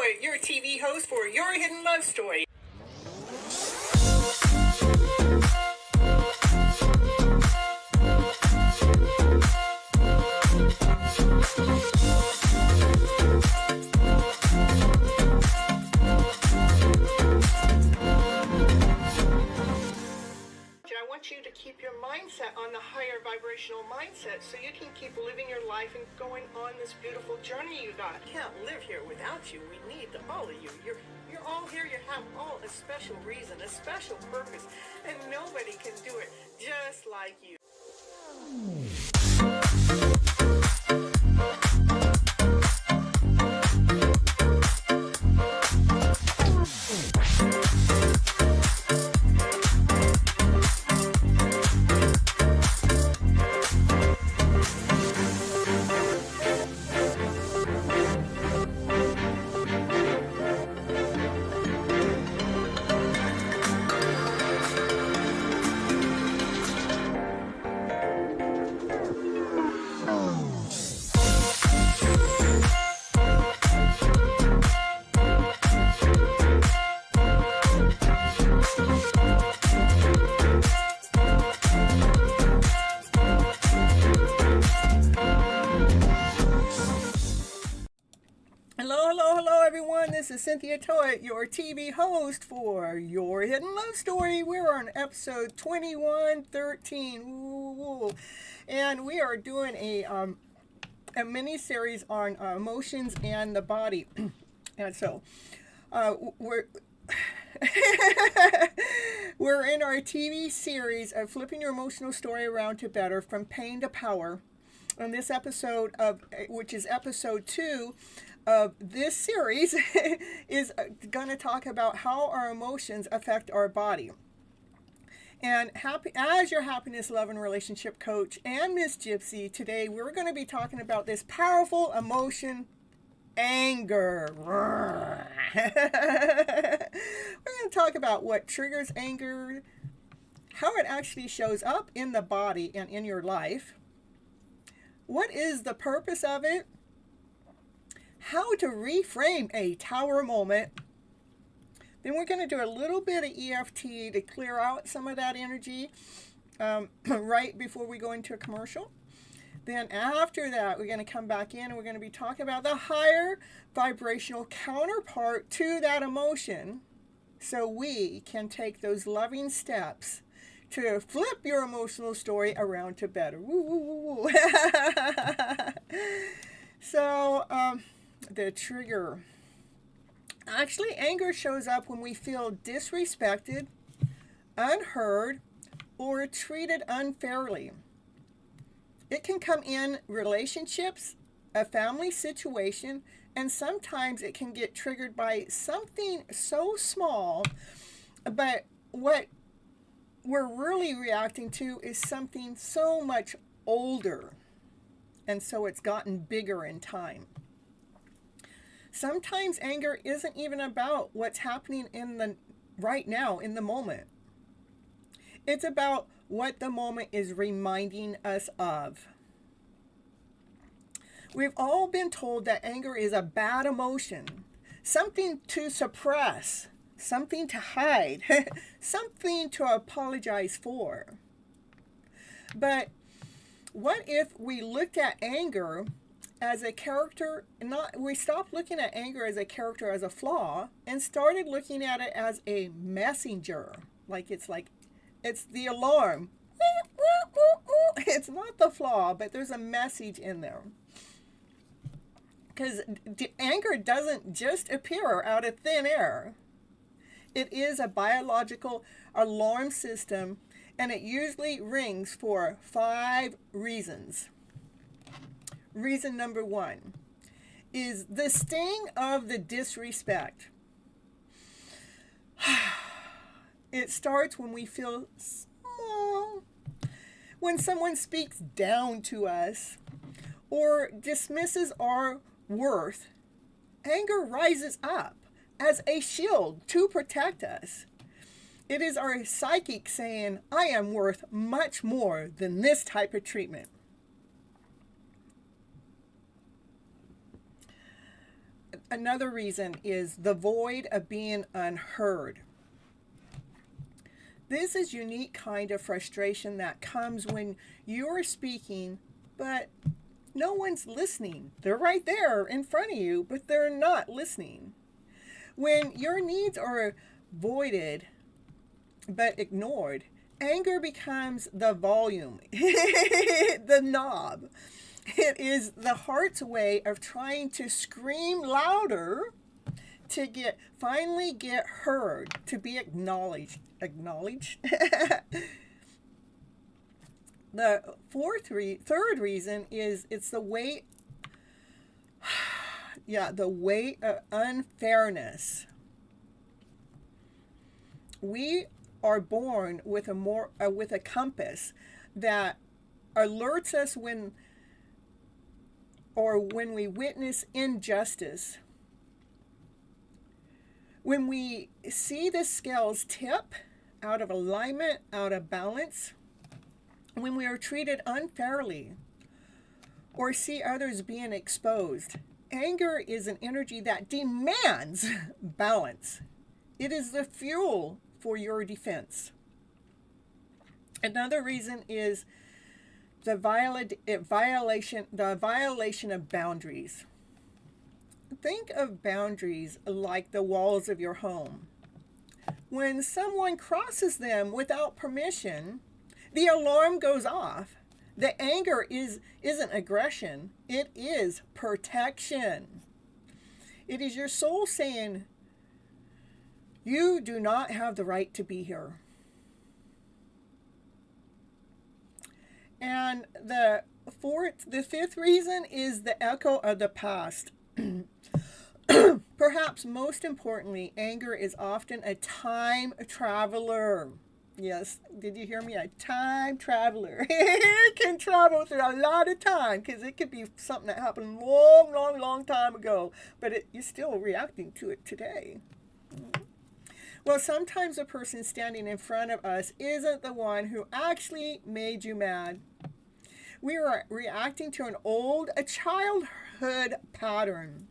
Toet, your TV host for Your Hidden Love Story. I want you to keep your mindset on the higher vibrational mindset so you can keep living your life and going on this beautiful journey you got. Can't live here without you. We need all of you. You're all here. You have all a special reason, a special purpose, and nobody can do it just like you. Hello everyone, this is Cynthia Toet, your TV host for Your Hidden Love Story. We're on episode 2113, and we are doing a mini-series on emotions and the body. And so, we're in our TV series of flipping your emotional story around to better, from pain to power. And this episode, which is episode 2, of this series is going to talk about how our emotions affect our body. And as your happiness, love, and relationship coach and Miss Gypsy, today we're going to be talking about this powerful emotion, anger. We're going to talk about what triggers anger, how it actually shows up in the body and in your life, what is the purpose of it, how to reframe a tower moment. Then we're going to do a little bit of EFT to clear out some of that energy right before we go into a commercial. Then after that, we're going to come back in and we're going to be talking about the higher vibrational counterpart to that emotion, so we can take those loving steps to flip your emotional story around to better. Woo, woo, woo, woo. So, the trigger. Actually, anger shows up when we feel disrespected, unheard, or treated unfairly. It can come in relationships, a family situation, and sometimes it can get triggered by something so small, but what we're really reacting to is something so much older, and so it's gotten bigger in time. Sometimes anger isn't even about what's happening right now in the moment. It's about what the moment is reminding us of. We've all been told that anger is a bad emotion, something to suppress, something to hide, something to apologize for. But what if we looked at anger as a character, we stopped looking at anger as a character, as a flaw, and started looking at it as a messenger. It's the alarm. It's not the flaw, but there's a message in there. Because anger doesn't just appear out of thin air. It is a biological alarm system, and it usually rings for 5 reasons. Reason number 1 is the sting of the disrespect. It starts when we feel small, when someone speaks down to us or dismisses our worth. Anger rises up as a shield to protect us. It is our psychic saying, I am worth much more than this type of treatment. Another reason is the void of being unheard. This is unique kind of frustration that comes when you're speaking, but no one's listening. They're right there in front of you, but they're not listening. When your needs are voided but ignored, anger becomes the volume, the knob. It is the heart's way of trying to scream louder to finally get heard, to be acknowledged. The third reason is it's the weight, the weight of unfairness. We are born with a compass that alerts us when we witness injustice. When we see the scales tip out of alignment, out of balance, when we are treated unfairly, or see others being exposed, anger is an energy that demands balance. It is the fuel for your defense. Another reason is the violation of boundaries. Think of boundaries like the walls of your home. When someone crosses them without permission, the alarm goes off. The anger isn't aggression, it is protection. It is your soul saying, you do not have the right to be here. And the fifth reason is the echo of the past. Perhaps most importantly, anger is often a time traveler. Yes, did you hear me? A time traveler. It can travel through a lot of time because it could be something that happened long time ago, but you're still reacting to it today. Well, sometimes the person standing in front of us isn't the one who actually made you mad. We are reacting to a childhood pattern.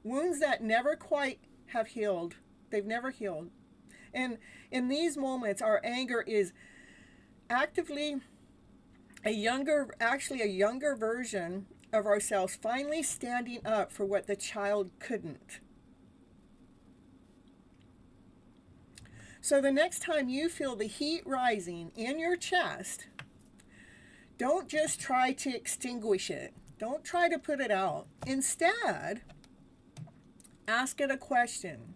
Wounds that never quite have healed. They've never healed. And in these moments, our anger is actively a younger version of ourselves finally standing up for what the child couldn't. So the next time you feel the heat rising in your chest, don't just try to extinguish it. Don't try to put it out. Instead, ask it a question.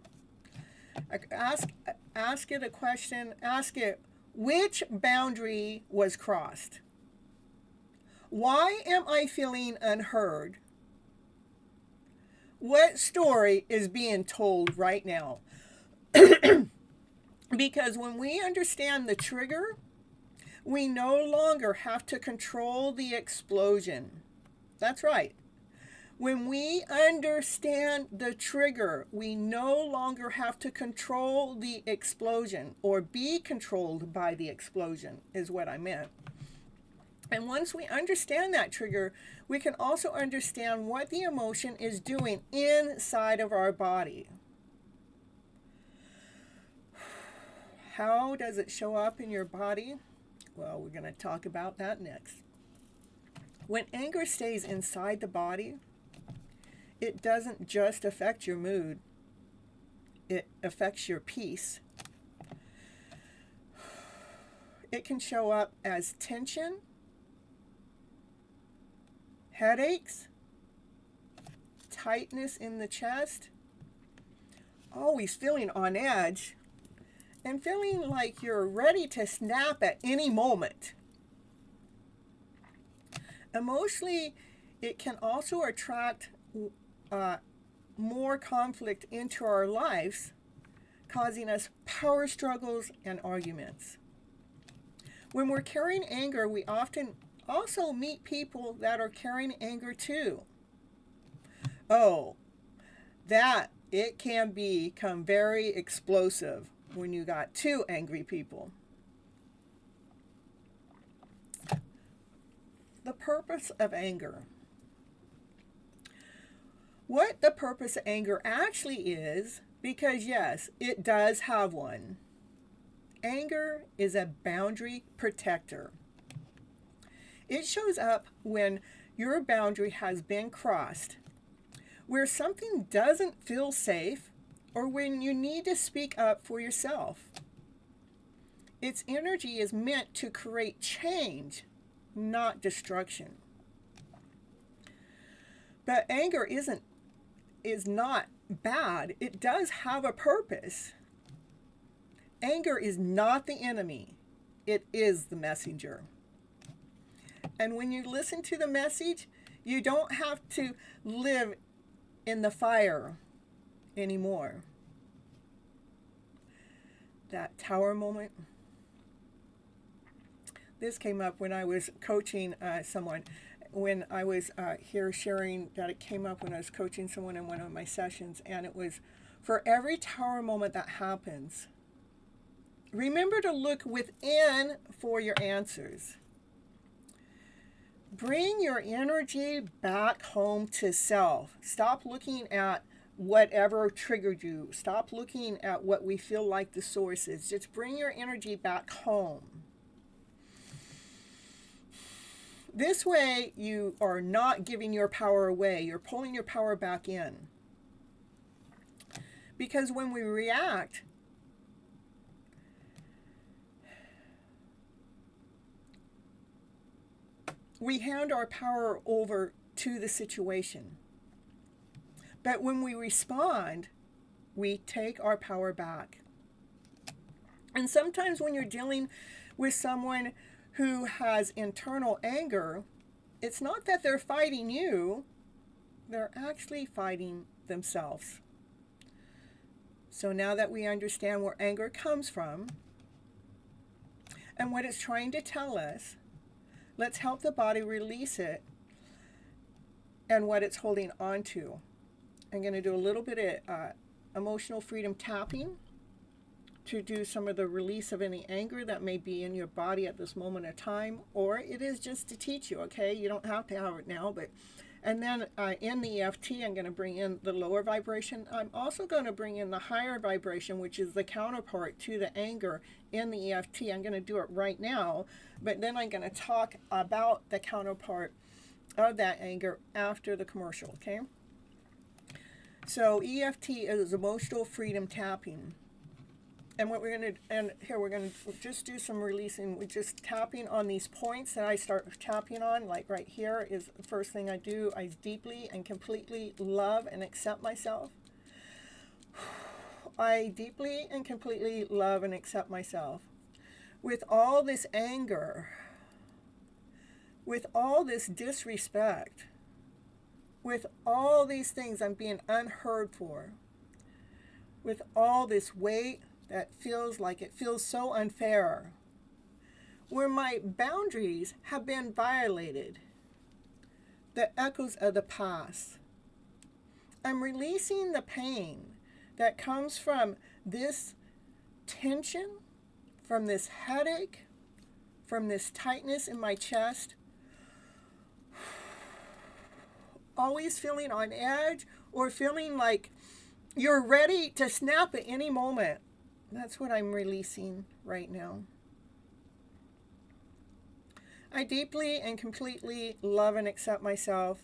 Ask it a question. Ask it, which boundary was crossed? Why am I feeling unheard? What story is being told right now? Because when we understand the trigger, we no longer have to control the explosion. That's right. When we understand the trigger, we no longer have to control the explosion or be controlled by the explosion, is what I meant. And once we understand that trigger, we can also understand what the emotion is doing inside of our body. How does it show up in your body? Well, we're going to talk about that next. When anger stays inside the body, it doesn't just affect your mood. It affects your peace. It can show up as tension, headaches, tightness in the chest, always feeling on edge, and feeling like you're ready to snap at any moment. Emotionally, it can also attract more conflict into our lives, causing us power struggles and arguments. When we're carrying anger, we often also meet people that are carrying anger too. Oh, it can become very explosive when you got two angry people. The purpose of anger. what the purpose of anger actually is, because yes, it does have one. Anger is a boundary protector. It shows up when your boundary has been crossed, where something doesn't feel safe, or when you need to speak up for yourself. Its energy is meant to create change, not destruction. But anger is not bad. It does have a purpose. Anger is not the enemy. It is the messenger. And when you listen to the message, you don't have to live in the fire anymore. That tower moment. This came up when I was coaching someone. When I was here sharing that, it came up when I was coaching someone in one of my sessions. And it was, for every tower moment that happens, remember to look within for your answers. Bring your energy back home to self. Stop looking at whatever triggered you. Stop looking at what we feel like the source is. Just bring your energy back home. This way, you are not giving your power away. You're pulling your power back in. Because when we react, we hand our power over to the situation. But when we respond, we take our power back. And sometimes when you're dealing with someone who has internal anger, it's not that they're fighting you, they're actually fighting themselves. So now that we understand where anger comes from and what it's trying to tell us, let's help the body release it and what it's holding on to. I'm going to do a little bit of emotional freedom tapping to do some of the release of any anger that may be in your body at this moment of time, or it is just to teach you, okay? You don't have to have it now, but and then in the EFT, I'm going to bring in the lower vibration. I'm also going to bring in the higher vibration, which is the counterpart to the anger in the EFT. I'm going to do it right now, but then I'm going to talk about the counterpart of that anger after the commercial, okay? So EFT is emotional freedom tapping. And what we're going to, and here we're going to just do some releasing. We're just tapping on these points that I start tapping on, like right here is the first thing I do. I deeply and completely love and accept myself. I deeply and completely love and accept myself. With all this anger, with all this disrespect, with all these things I'm being unheard for, with all this weight, that feels like it feels so unfair, where my boundaries have been violated, the echoes of the past. I'm releasing the pain that comes from this tension, from this headache, from this tightness in my chest, always feeling on edge or feeling like you're ready to snap at any moment. That's what I'm releasing right now. I deeply and completely love and accept myself,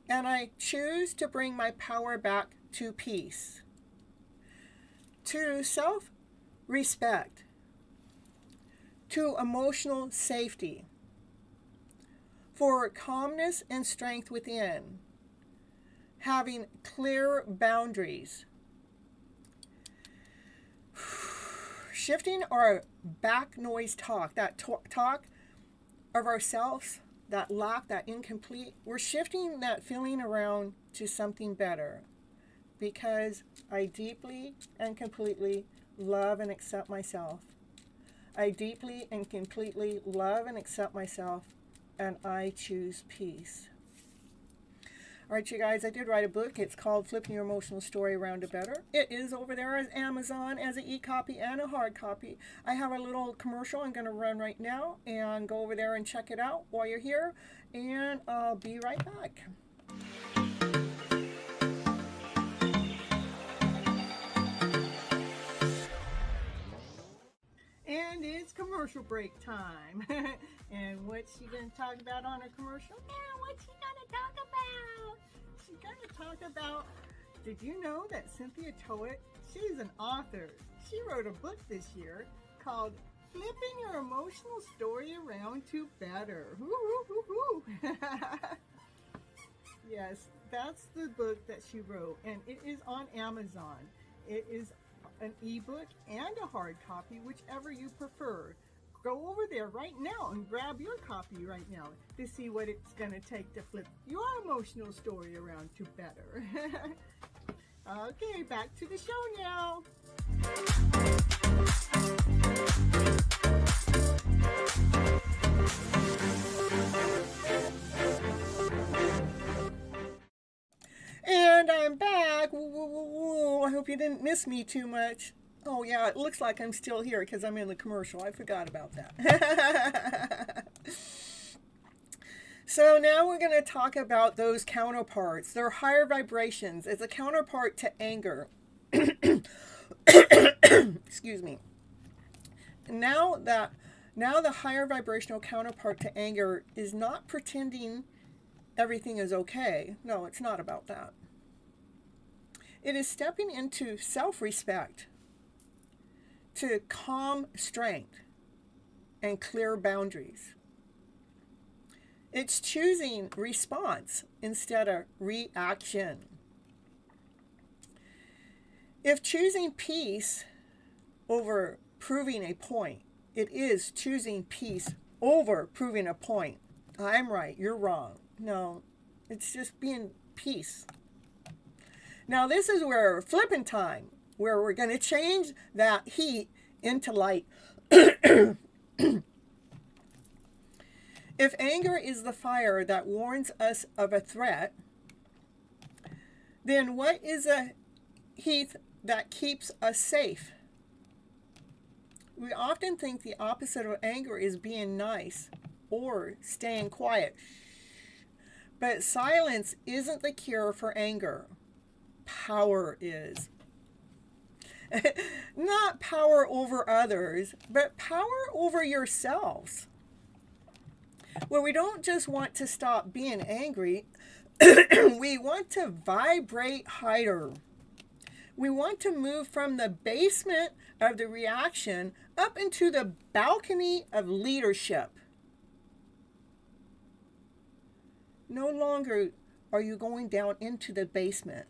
and I choose to bring my power back to peace, to self-respect, to emotional safety, for calmness and strength within, having clear boundaries, shifting our back noise talk, that talk of ourselves, that lack, that incomplete, we're shifting that feeling around to something better, because I deeply and completely love and accept myself. I deeply and completely love and accept myself, and I choose peace. All right, you guys, I did write a book. It's called Flipping Your Emotional Story Around to Better. It is over there as Amazon as an e-copy and a hard copy. I have a little commercial I'm going to run right now, and go over there and check it out while you're here, and I'll be right back. And it's commercial break time. And what's she going to talk about on her commercial? Yeah, what's she going to talk about? She's going to talk about, did you know that Cynthia Toet, she's an author. She wrote a book this year called Flipping Your Emotional Story Around to Better. Yes, that's the book that she wrote, and it is on Amazon. It is an ebook and a hard copy, whichever you prefer. Go over there right now and grab your copy right now to see what it's going to take to flip your emotional story around to better. Okay, back to the show now. And I'm back. Woo, woo, woo, woo. I hope you didn't miss me too much. Oh yeah, it looks like I'm still here because I'm in the commercial. I forgot about that. So now we're going to talk about those counterparts. They're higher vibrations. It's a counterpart to anger. Excuse me. Now the higher vibrational counterpart to anger is not pretending everything is okay. No, it's not about that. It is stepping into self-respect, to calm strength and clear boundaries. It's choosing response instead of reaction. If choosing peace over proving a point, it is choosing peace over proving a point. I'm right, you're wrong. No, it's just being peace. Now this is where flipping time, where we're going to change that heat into light. If anger is the fire that warns us of a threat, then what is a heat that keeps us safe? We often think the opposite of anger is being nice or staying quiet. But silence isn't the cure for anger. Power is. Not power over others, but power over yourselves. Well, we don't just want to stop being angry. We want to vibrate higher. We want to move from the basement of the reaction up into the balcony of leadership. No longer are you going down into the basement,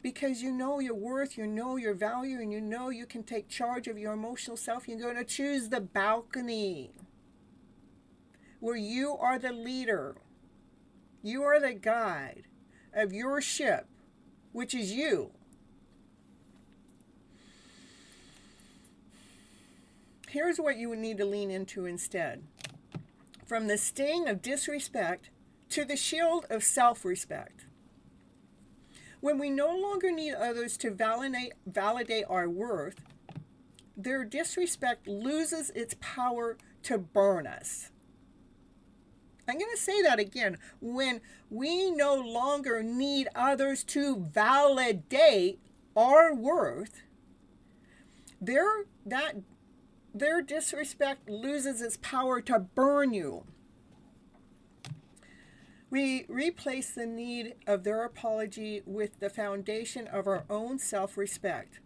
because you know your worth, you know your value, and you know you can take charge of your emotional self. You're going to choose the balcony where you are the leader. You are the guide of your ship, which is you. Here's what you would need to lean into instead. From the sting of disrespect to the shield of self-respect. When we no longer need others to validate our worth, their disrespect loses its power to burn us. I'm going to say that again. When we no longer need others to validate our worth, their disrespect loses its power to burn you. We replace the need of their apology with the foundation of our own self-respect.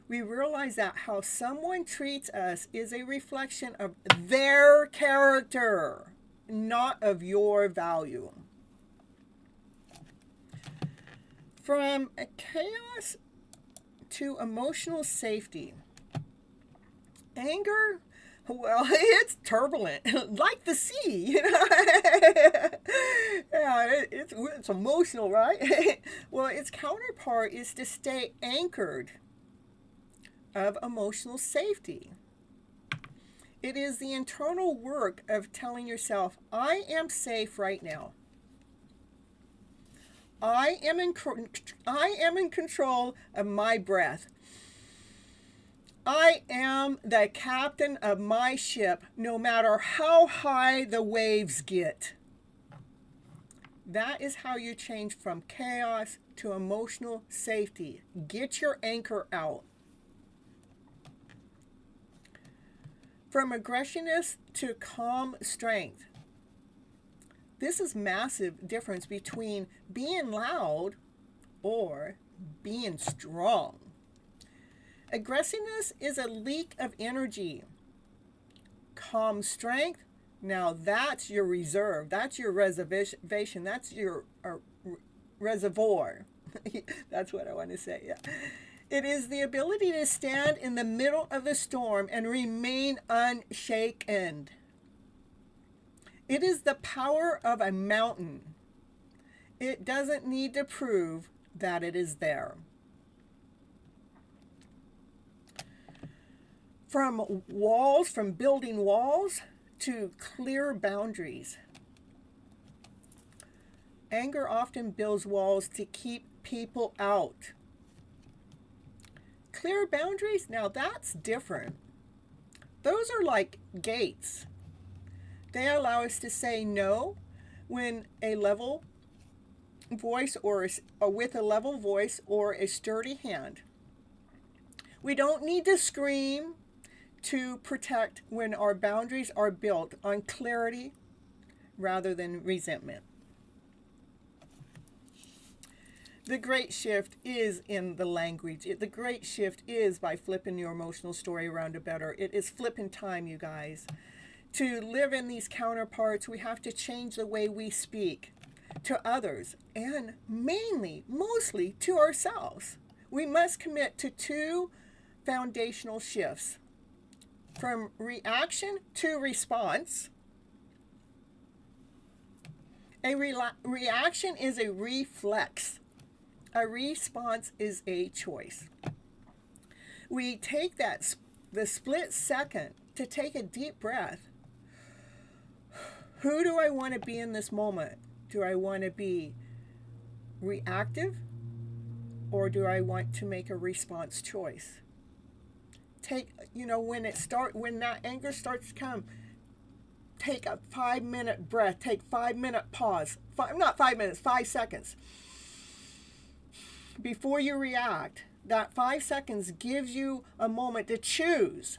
We realize that how someone treats us is a reflection of their character, not of your value. From chaos to emotional safety. Anger, well, it's turbulent, like the sea, you know. Yeah, it's emotional, right? Well, its counterpart is to stay anchored of emotional safety. It is the internal work of telling yourself, I am safe right now. I am in control of my breath. I am the captain of my ship, no matter how high the waves get. That is how you change from chaos to emotional safety. Get your anchor out. From aggressiveness to calm strength. This is massive difference between being loud or being strong. Aggressiveness is a leak of energy. Calm strength, now that's your reserve. That's your reservation. That's your reservoir. That's what I want to say, yeah. It is the ability to stand in the middle of the storm and remain unshaken. It is the power of a mountain. It doesn't need to prove that it is there. From building walls to clear boundaries. Anger often builds walls to keep people out. Clear boundaries, now that's different. Those are like gates. They allow us to say no when a level voice or with a level voice or a sturdy hand. We don't need to scream to protect when our boundaries are built on clarity rather than resentment. The great shift is in the language. The great shift is by flipping your emotional story around to better. It is flipping time, you guys. To live in these counterparts, we have to change the way we speak to others and mostly to ourselves. We must commit to two foundational shifts. From reaction to response. A reaction is a reflex. A response is a choice. We take the split second to take a deep breath. Who do I want to be in this moment? Do I want to be reactive or do I want to make a response choice? When that anger starts to come, take a 5-minute breath, take 5-minute pause. 5 seconds. Before you react, that 5 seconds gives you a moment to choose.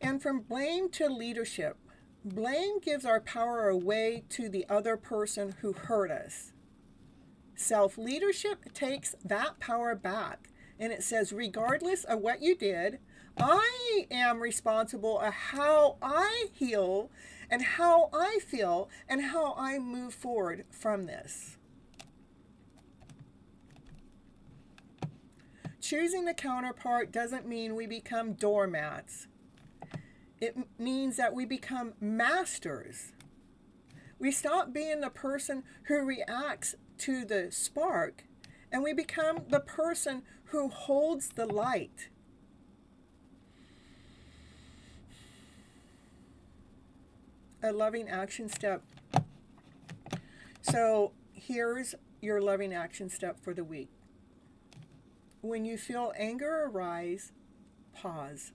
And from blame to leadership. Blame gives our power away to the other person who hurt us. Self-leadership takes that power back. And it says, regardless of what you did, I am responsible for how I heal and how I feel and how I move forward from this. Choosing the counterpart doesn't mean we become doormats. It means that we become masters. We stop being the person who reacts to the spark, and we become the person who holds the light. A loving action step. So here's your loving action step for the week. When you feel anger arise, pause.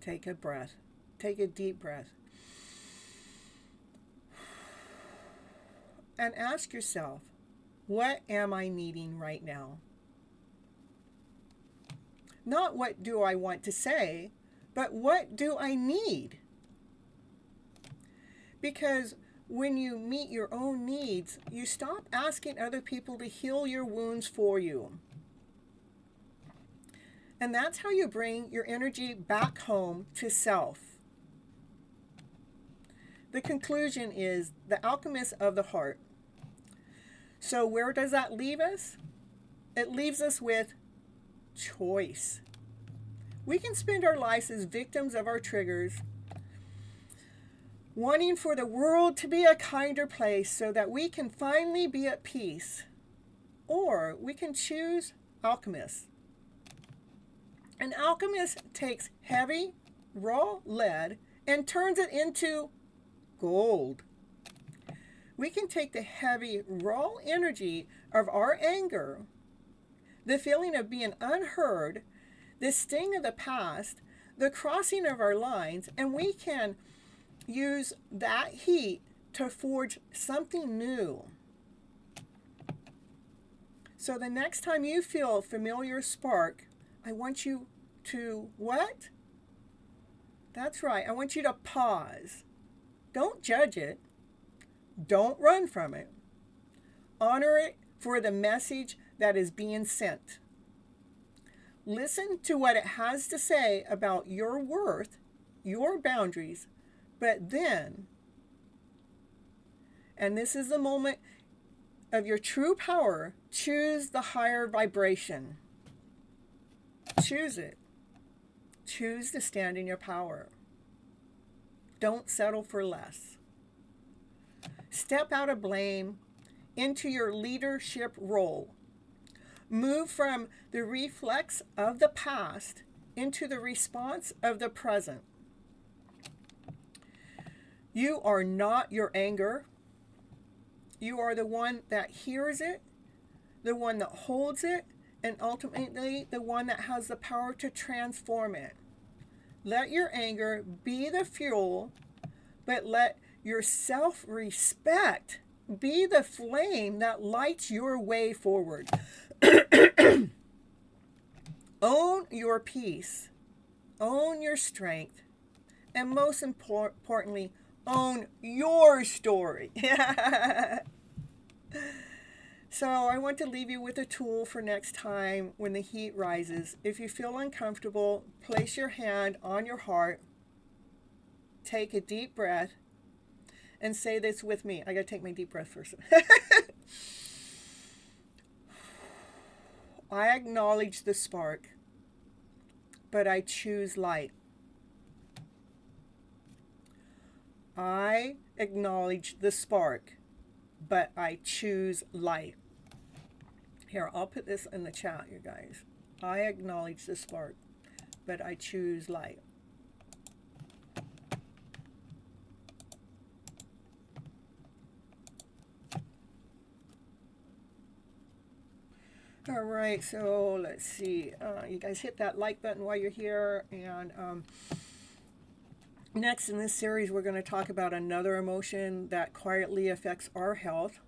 Take a breath. Take a deep breath. And ask yourself, what am I needing right now? Not what do I want to say, but what do I need? Because when you meet your own needs, you stop asking other people to heal your wounds for you. And that's how you bring your energy back home to self. The conclusion is the alchemist of the heart. So where does that leave us? It leaves us with choice. We can spend our lives as victims of our triggers, wanting for the world to be a kinder place so that we can finally be at peace. Or we can choose alchemists. An alchemist takes heavy, raw lead and turns it into gold. We can take the heavy, raw energy of our anger, the feeling of being unheard, the sting of the past, the crossing of our lines, and we can use that heat to forge something new. So the next time you feel a familiar spark, I want you to what? That's right. I want you to pause. Don't judge it. Don't run from it. Honor it for the message that is being sent. Listen to what it has to say about your worth, your boundaries, but then, and this is the moment of your true power, choose the higher vibration. Choose it. Choose to stand in your power. Don't settle for less. Step out of blame into your leadership role. Move from the reflex of the past into the response of the present. You are not your anger. You are the one that hears it, the one that holds it, and ultimately the one that has the power to transform it. Let your anger be the fuel, but let your self-respect be the flame that lights your way forward. Own your peace, own your strength, and most importantly, own your story. So I want to leave you with a tool for next time when the heat rises. If you feel uncomfortable, place your hand on your heart, take a deep breath, and say this with me. I gotta take my deep breath first. I acknowledge the spark, but I choose light. I acknowledge the spark, but I choose light. Here, I'll put this in the chat, you guys. I acknowledge the spark, but I choose light. All right, so let's see. You guys hit that like button while you're here. And next in this series, we're going to talk about another emotion that quietly affects our health,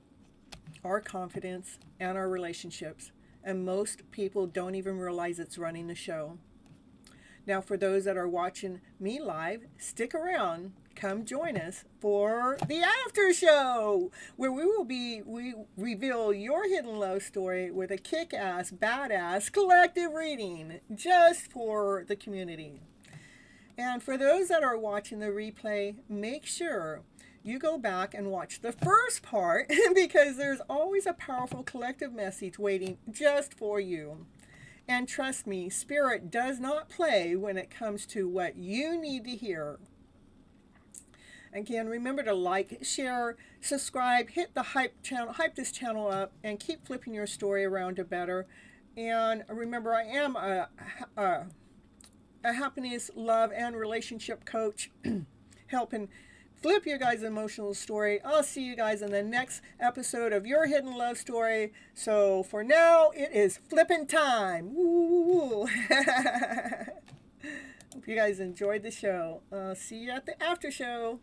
our confidence, and our relationships. And most people don't even realize it's running the show. Now, for those that are watching me live, stick around. Come join us for the after show, where we reveal your hidden love story with a kick-ass, badass collective reading just for the community. And for those that are watching the replay, make sure you go back and watch the first part because there's always a powerful collective message waiting just for you. And trust me, Spirit does not play when it comes to what you need to hear. Again, remember to like, share, subscribe, hit the hype this channel up, and keep flipping your story around to better. And remember, I am a happiness, love, and relationship coach, helping flip your guys' emotional story. I'll see you guys in the next episode of Your Hidden Love Story. So for now, it is flipping time. Woo! Hope you guys enjoyed the show. See you at the after show.